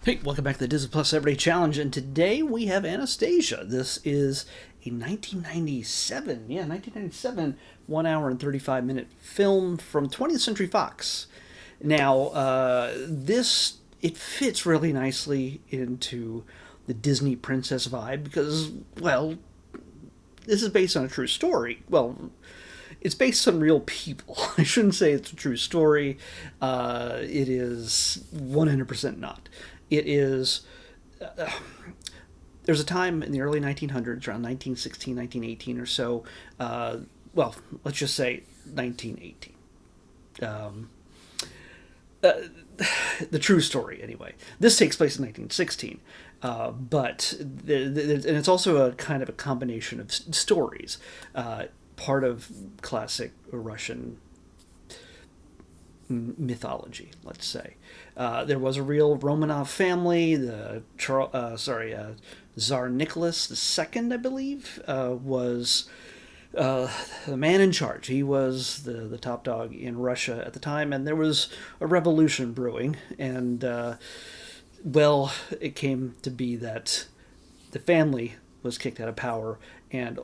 Hey, welcome back to the Disney Plus Everyday Challenge, and today we have Anastasia. This is a 1997, 1 hour and 35-minute film from 20th Century Fox. Now, it fits really nicely into the Disney princess vibe because, well, this is based on a true story. Well, it's based on real people. I shouldn't say it's a true story. It is 100% not. It is. There's a time in the early 1900s, around 1916, 1918 or so. Well, let's just say 1918. Um, uh, the true story, anyway. This takes place in 1916. And it's also a kind of a combination of stories. Part of classic Russian mythology, let's say. There was a real Romanov family. Tsar Nicholas II, I believe, was the man in charge. He was the top dog in Russia at the time, and there was a revolution brewing. And, well, it came to be that the family was kicked out of power and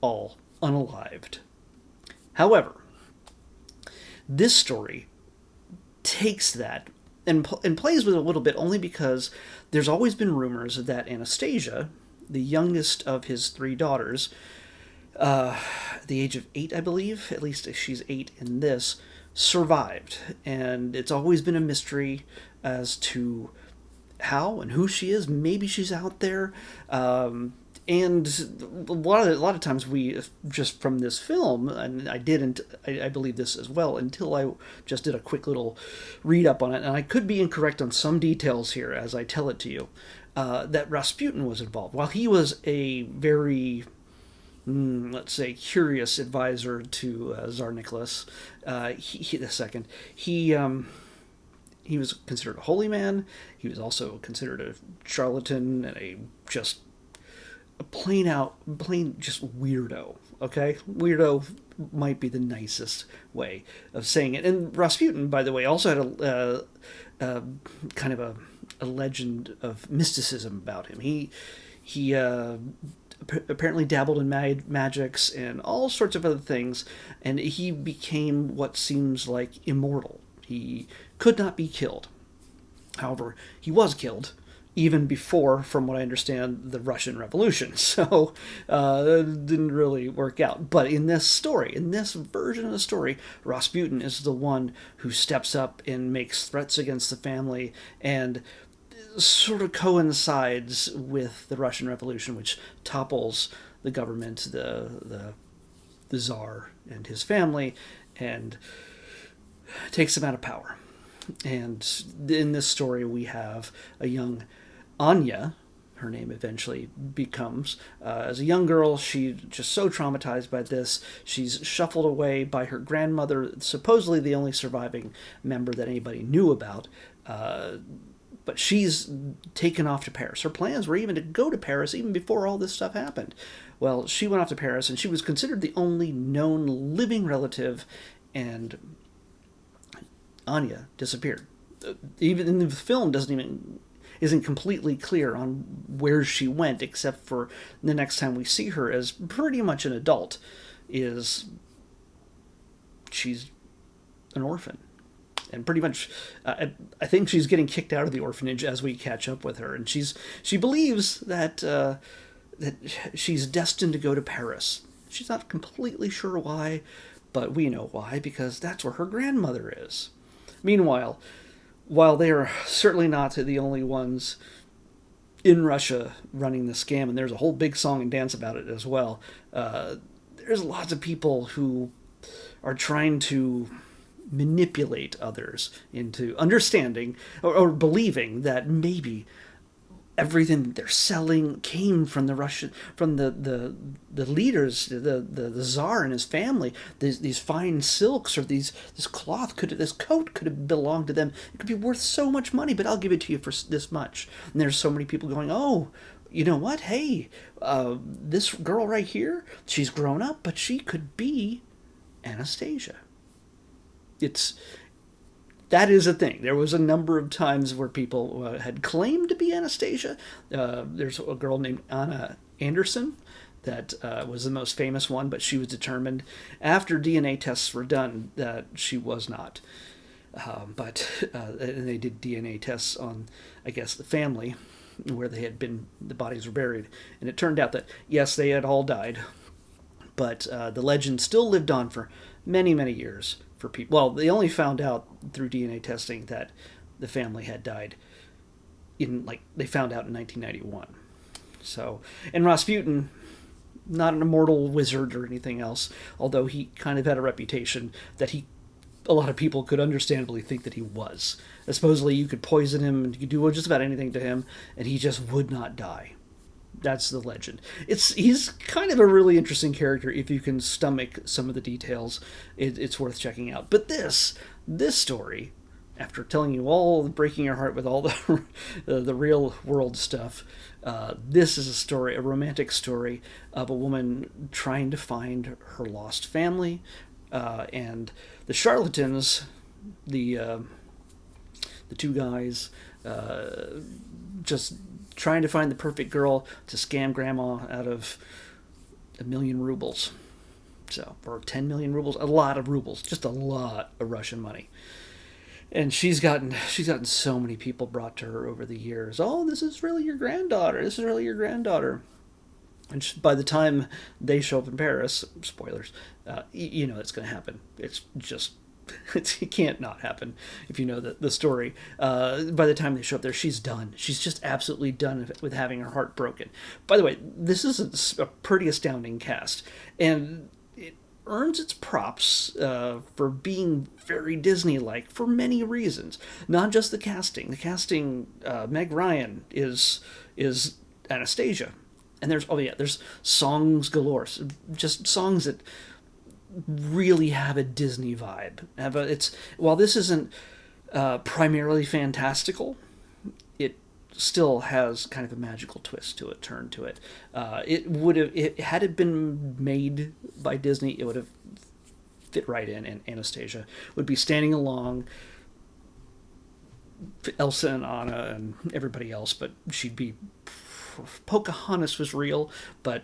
all unalived. However, this story takes that and plays with it a little bit only because there's always been rumors that Anastasia, the youngest of his three daughters, at the age of 8, I believe, at least she's 8 in this, survived. And it's always been a mystery as to how and who she is. Maybe she's out there. And a lot of times we just from this film, and I believe this as well until I just did a quick little read up on it, and I could be incorrect on some details here as I tell it to you, that Rasputin was involved. While he was a very let's say curious advisor to Tsar Nicholas he the second, he was considered a holy man. He was also considered a charlatan and a just a plain just weirdo. Okay, weirdo might be the nicest way of saying it. And Rasputin, by the way, also had kind of a legend of mysticism about him. He apparently dabbled in magics and all sorts of other things, and he became what seems like immortal. He could not be killed. However, he was killed even before, from what I understand, the Russian Revolution. So it didn't really work out. But in this story, in this version of the story, Rasputin is the one who steps up and makes threats against the family and sort of coincides with the Russian Revolution, which topples the government, the Tsar and his family, and takes him out of power. And in this story, we have a young Anya, her name eventually becomes. As a young girl, she's just so traumatized by this. She's shuffled away by her grandmother, supposedly the only surviving member that anybody knew about. But she's taken off to Paris. Her plans were even to go to Paris even before all this stuff happened. Well, she went off to Paris, and she was considered the only known living relative, and Anya disappeared. Even in the film, isn't completely clear on where she went, except for the next time we see her as pretty much an adult, is she's an orphan. And pretty much, I think she's getting kicked out of the orphanage as we catch up with her, and she believes that that she's destined to go to Paris. She's not completely sure why, but we know why, because that's where her grandmother is. Meanwhile, while they are certainly not the only ones in Russia running the scam, and there's a whole big song and dance about it as well, there's lots of people who are trying to manipulate others into understanding or believing that maybe everything that they're selling came from the Russian, from the leaders, the Tsar and his family. These fine silks or this coat could have belonged to them. It could be worth so much money, but I'll give it to you for this much. And there's so many people going, oh, you know what? Hey, this girl right here, she's grown up, but she could be Anastasia. It's that is a thing. There was a number of times where people had claimed to be Anastasia. There's a girl named Anna Anderson that was the most famous one, but she was determined after DNA tests were done that she was not. And they did DNA tests on, I guess, the family where they had been, the bodies were buried, and it turned out that yes, they had all died, but the legend still lived on for many, many years for people. Well, they only found out through DNA testing that the family had died they found out in 1991. So, and Rasputin, not an immortal wizard or anything else, although he kind of had a reputation that a lot of people could understandably think that he was. Supposedly you could poison him and you could do just about anything to him and he just would not die. That's the legend. He's kind of a really interesting character if you can stomach some of the details. It's worth checking out. But this story, after telling you all, breaking your heart with all the real world stuff, this is a romantic story of a woman trying to find her lost family, and the charlatans, the two guys, just trying to find the perfect girl to scam grandma out of 1 million rubles. So, or 10 million rubles, a lot of rubles, just a lot of Russian money. And she's gotten so many people brought to her over the years. Oh, this is really your granddaughter. This is really your granddaughter. And by the time they show up in Paris, spoilers, you know it's going to happen. It's just, it can't not happen if you know the story. By the time they show up there, she's done. She's just absolutely done with having her heart broken. By the way, this is a pretty astounding cast. And it earns its props for being very Disney-like for many reasons. Not just the casting. The casting, Meg Ryan is Anastasia. And there's songs galore. Just songs that really have a Disney vibe. While this isn't primarily fantastical, it still has kind of a magical twist to it, turn to it. Had it been made by Disney, it would have fit right in, and Anastasia would be standing along Elsa and Anna and everybody else, but she'd be. Pocahontas was real, but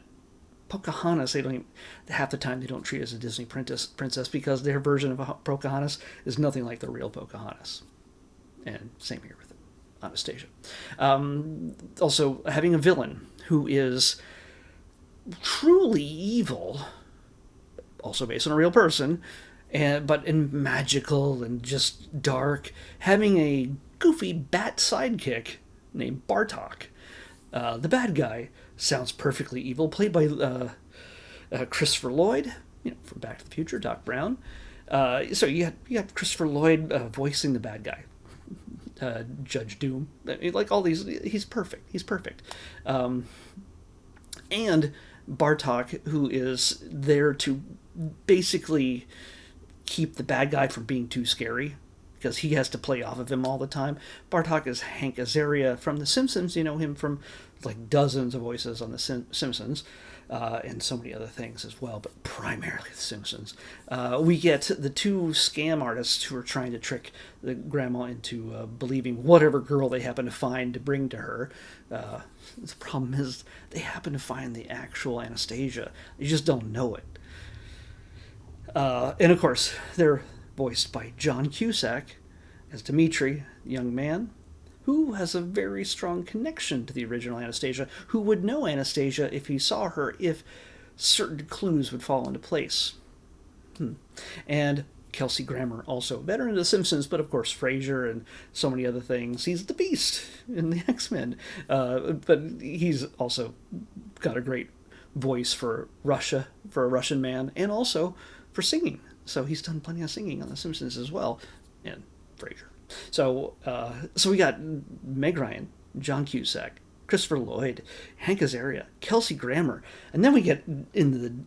Pocahontas, half the time they don't treat as a Disney princess because their version of Pocahontas is nothing like the real Pocahontas. And same here with Anastasia. Also, having a villain who is truly evil, also based on a real person, but in magical and just dark, having a goofy bat sidekick named Bartok. The bad guy sounds perfectly evil, played by Christopher Lloyd, from Back to the Future, Doc Brown. So you got Christopher Lloyd voicing the bad guy, Judge Doom. Like all these, he's perfect. He's perfect. And Bartok, who is there to basically keep the bad guy from being too scary, because he has to play off of him all the time. Bartok is Hank Azaria from The Simpsons. You know him from like dozens of voices on The Simpsons, and so many other things as well, but primarily The Simpsons. We get the two scam artists who are trying to trick the grandma into believing whatever girl they happen to find to bring to her. The problem is they happen to find the actual Anastasia. You just don't know it. And of course, they're voiced by John Cusack as Dimitri, the young man, who has a very strong connection to the original Anastasia, who would know Anastasia if he saw her, if certain clues would fall into place. And Kelsey Grammer, also veteran of The Simpsons, but of course Frasier and so many other things. He's the Beast in the X-Men, but he's also got a great voice for Russia, for a Russian man, and also for singing. So he's done plenty of singing on The Simpsons as well, and Frasier. So we got Meg Ryan, John Cusack, Christopher Lloyd, Hank Azaria, Kelsey Grammer, and then we get into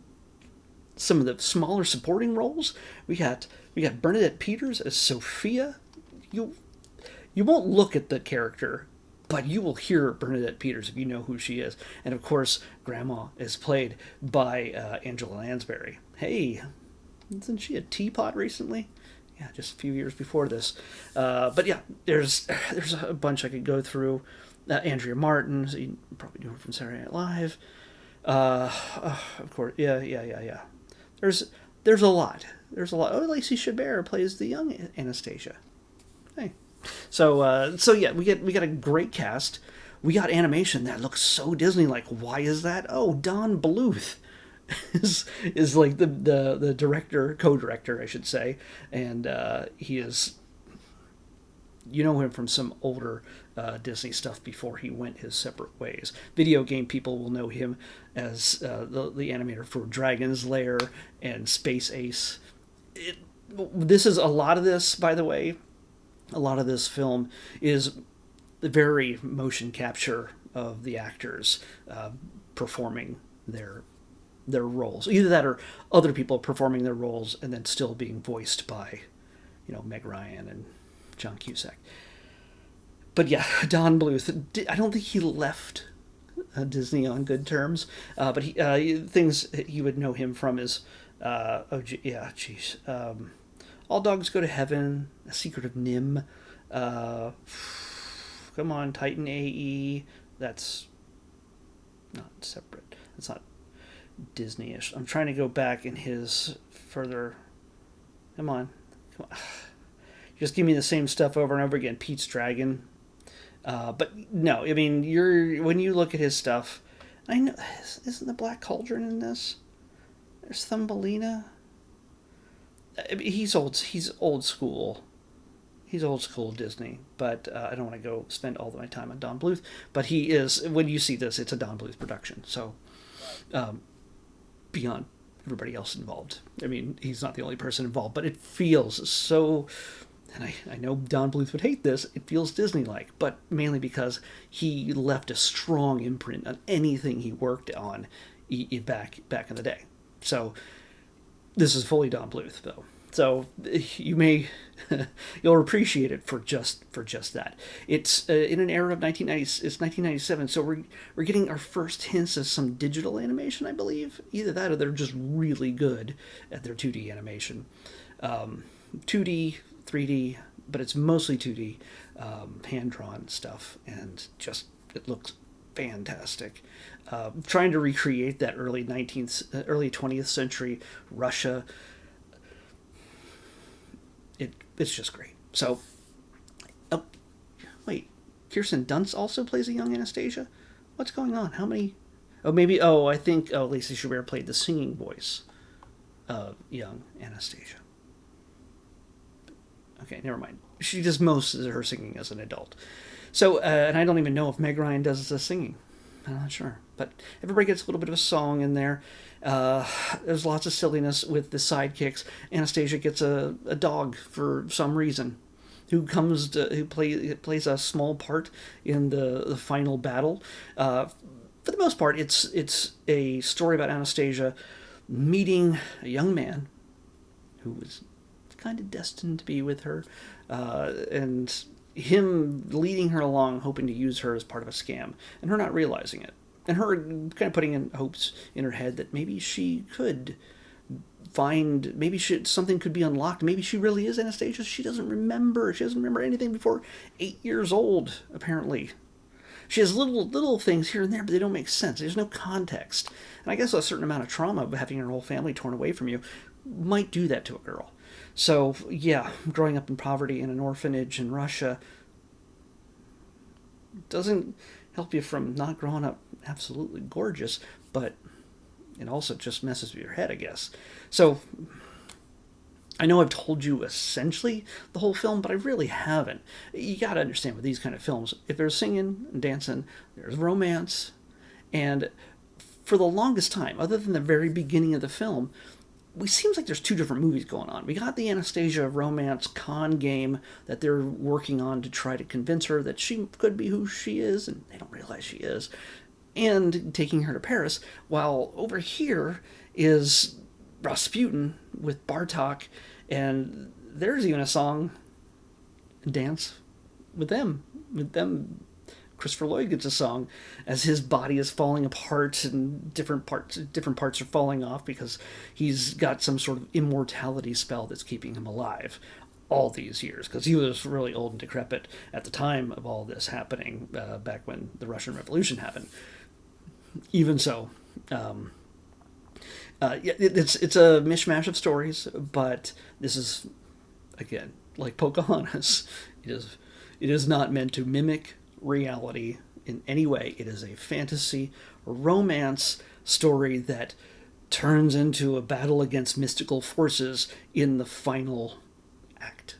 some of the smaller supporting roles. We got Bernadette Peters as Sophia. You won't look at the character, but you will hear Bernadette Peters if you know who she is. And of course, Grandma is played by Angela Lansbury. Hey, isn't she a teapot recently? Yeah, just a few years before this. But yeah, there's a bunch I could go through. Andrea Martin, so you probably knew her from Saturday Night Live. Of course, yeah. There's there's a lot. There's a lot. Oh, Lacey Chabert plays the young Anastasia. Hey, so yeah, we got a great cast. We got animation that looks so Disney like. Why is that? Oh, Don Bluth is like the director, co-director, I should say, and he is, you know him from some older Disney stuff before he went his separate ways. Video game people will know him as the animator for Dragon's Lair and Space Ace. This is a lot of this, by the way. A lot of this film is very motion capture of the actors performing their roles. Either that or other people performing their roles and then still being voiced by, Meg Ryan and John Cusack. But yeah, Don Bluth. I don't think he left Disney on good terms. But things you would know him from is, All Dogs Go to Heaven, A Secret of Nim. Come on, Titan AE. That's not separate. That's not Disney-ish. I'm trying to go back in his further. Come on. Just give me the same stuff over and over again. Pete's Dragon. But no, I mean, when you look at his stuff, I know, isn't the Black Cauldron in this? There's Thumbelina. I mean, he's old school. He's old school Disney, but I don't want to go spend all my time on Don Bluth. But he is, when you see this, it's a Don Bluth production. So, beyond everybody else involved. I mean, he's not the only person involved, but it feels so, and I know Don Bluth would hate this, it feels Disney-like, but mainly because he left a strong imprint on anything he worked on back in the day. So, this is fully Don Bluth, though. So you'll appreciate it for just that. It's in an era of 1990. It's 1997, so we're getting our first hints of some digital animation, I believe. Either that, or they're just really good at their 2D animation, 2D, 3D, but it's mostly 2D, hand drawn stuff, and just it looks fantastic. Trying to recreate that early 20th century Russia. It's just great. So, oh, wait, Kirsten Dunst also plays a young Anastasia? What's going on? How many? I think Lacey Chabert played the singing voice of young Anastasia. Okay, never mind. She does most of her singing as an adult. So, and I don't even know if Meg Ryan does the singing. I'm not sure. But everybody gets a little bit of a song in there. There's lots of silliness with the sidekicks. Anastasia gets a dog for some reason, who plays a small part in the final battle. For the most part, it's a story about Anastasia meeting a young man who was kind of destined to be with her, and him leading her along, hoping to use her as part of a scam, and her not realizing it. And her kind of putting in hopes in her head that maybe she could something could be unlocked. Maybe she really is Anastasia. She doesn't remember. She doesn't remember anything before 8 years old, apparently. She has little things here and there, but they don't make sense. There's no context. And I guess a certain amount of trauma of having your whole family torn away from you might do that to a girl. So, yeah, growing up in poverty in an orphanage in Russia doesn't help you from not growing up absolutely gorgeous, but it also just messes with your head, I guess. So, I know I've told you essentially the whole film, but I really haven't. You gotta understand with these kind of films, if there's singing and dancing, there's romance, and for the longest time, other than the very beginning of the film, it seems like there's two different movies going on. We got the Anastasia romance con game that they're working on to try to convince her that she could be who she is, and they don't realize she is, and taking her to Paris, while over here is Rasputin with Bartok, and there's even a song and dance with them. Christopher Lloyd gets a song as his body is falling apart and different parts are falling off because he's got some sort of immortality spell that's keeping him alive. all these years, because he was really old and decrepit at the time of all this happening, back when the Russian Revolution happened. Even so, it's a mishmash of stories, but this is, again, like Pocahontas. It is not meant to mimic reality in any way. It is a fantasy romance story that turns into a battle against mystical forces in the final act.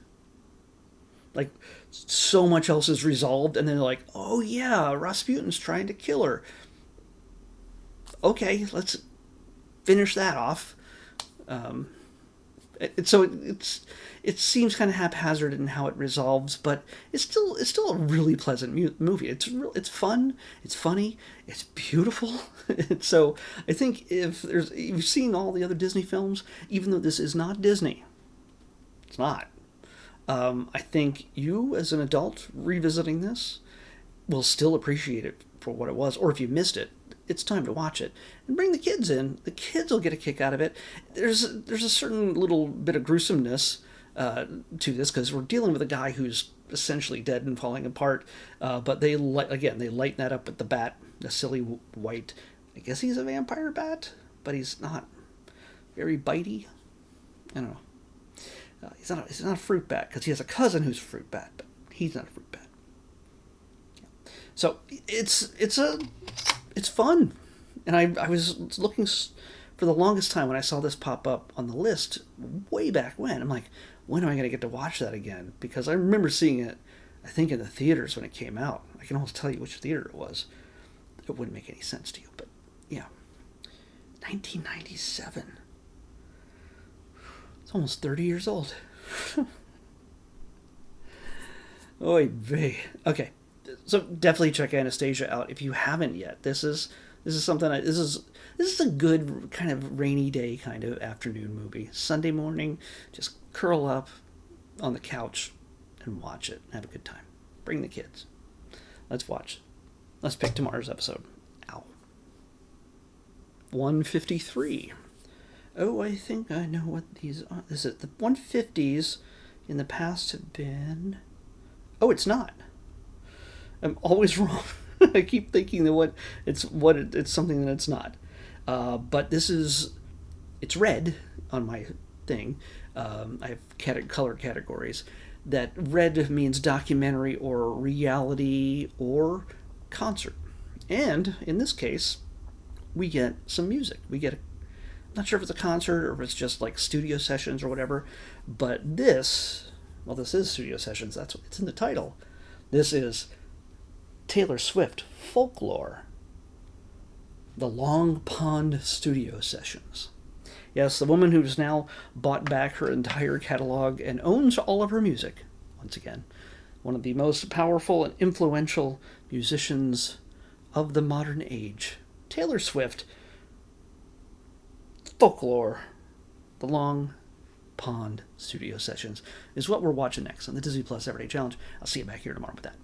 Like, so much else is resolved, and then they're like, oh yeah, Rasputin's trying to kill her. Okay, let's finish that off. Um, it seems kind of haphazard in how it resolves, but it's still a really pleasant movie. It's fun, it's funny, it's beautiful. So I think if you've seen all the other Disney films, even though this is not Disney, it's not. I think you, as an adult, revisiting this, will still appreciate it for what it was. Or if you missed it, it's time to watch it and bring the kids in. The kids will get a kick out of it. There's a certain little bit of gruesomeness to this, because we're dealing with a guy who's essentially dead and falling apart. But they lighten that up with the bat, the silly white. I guess he's a vampire bat, but he's not very bitey. I don't know. He's not a fruit bat, because he has a cousin who's a fruit bat, but he's not a fruit bat. So it's fun, and I was looking for the longest time when I saw this pop up on the list way back when. I'm like, when am I going to get to watch that again? Because I remember seeing it, I think, in the theaters when it came out. I can almost tell you which theater it was. It wouldn't make any sense to you, but yeah, 1997. It's almost 30 years old. Oy vey. Okay, so definitely check Anastasia out if you haven't yet. This is something. This is a good kind of rainy day kind of afternoon movie. Sunday morning, just curl up on the couch and watch it. Have a good time. Bring the kids. Let's watch. Let's pick tomorrow's episode. Ow. 153. Oh, I think I know what these are. Is it the 150s in the past have been... Oh, it's not. I'm always wrong. I keep thinking that it's something that it's not. But it's red on my thing. I have color categories. That red means documentary or reality or concert. And in this case, we get some music. Not sure if it's a concert or if it's just like studio sessions or whatever, but this is studio sessions. That's what it's in the title. This is Taylor Swift Folklore, the Long Pond Studio Sessions. Yes, the woman who's now bought back her entire catalog and owns all of her music. Once again, one of the most powerful and influential musicians of the modern age. Taylor Swift Folklore, the Long Pond Studio Sessions, is what we're watching next on the Disney Plus Everyday Challenge. I'll see you back here tomorrow with that.